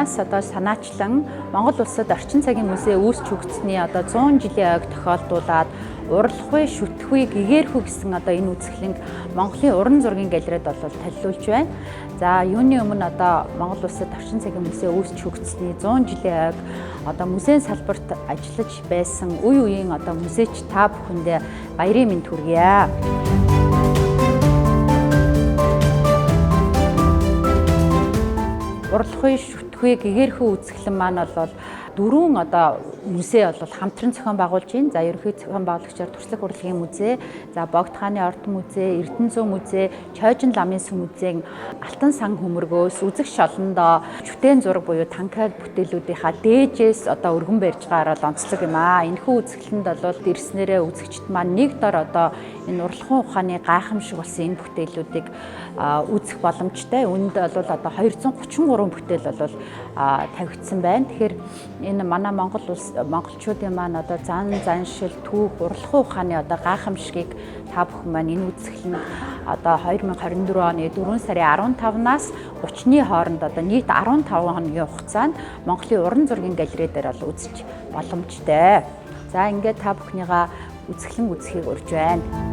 амнаас одоо санаачлан Монгол улсад орчин цагийн музей үүсч өгцсөний одоо 100 жилийн ойг тохиолдуулаад уралдахгүй, шүтгэхгүй, гэгээрхүү гэсэн одоо энэ үзэсгэлэнг Монголын уран зургийн галерейд бол танилцуулж байна. За юуны өмнө одоо Монгол улсад орчин цагийн музей үүсч өгцсөний 100 жилийн ойг одоо музейн салбарт ажиллаж байсан үе үеийн одоо музейч та бүхэндээ баярын мэнд хүргье. Уралдахгүй, шүтгэхгүй, гэгээрхүү үзэсгэлэн маань бол дөрвөн одоо музей бол хамтран зохион байгуулж байна. За ерөнхий зохион байгуулагчаар Туршлага урлагийн музей, за Богд хааны орд музей, Эрдэнэзүү музей, Чойжин ламын сүм музей, Алтан сан хөмөргөөс, Үзэг шолондоо, Чүтэн зураг буюу танкад бүтээлүүдийнхаа дээжээс одоо өргөн барьж байгаа онцлог юм аа. Энэхүү үзэсгэлэнд бол ирснээрээ үзэгчд маань нэг дор одоо энэ урлагын ухааны гайхамшиг болсон энэ бүтээлүүдийг үзэх боломжтой. Үүнд бол одоо 233 бүтээл бол тавигдсан байна. Тэгэхээр энэ манай монголчуудын маань одоо заншил, түүх, урлагын ухааны одоо гайхамшигыг та бүхэн маань энэ үзэсгэлэн одоо 2024 оны 4 сарын 15-наас 30-ны хооронд одоо нийт 15 хоногийн хугацаанд Монголын уран зургийн галерей дээр бол үзэж боломжтой. За ингээд та бүхнийгаа үзэсгэлэн үзэхийг урьж байна.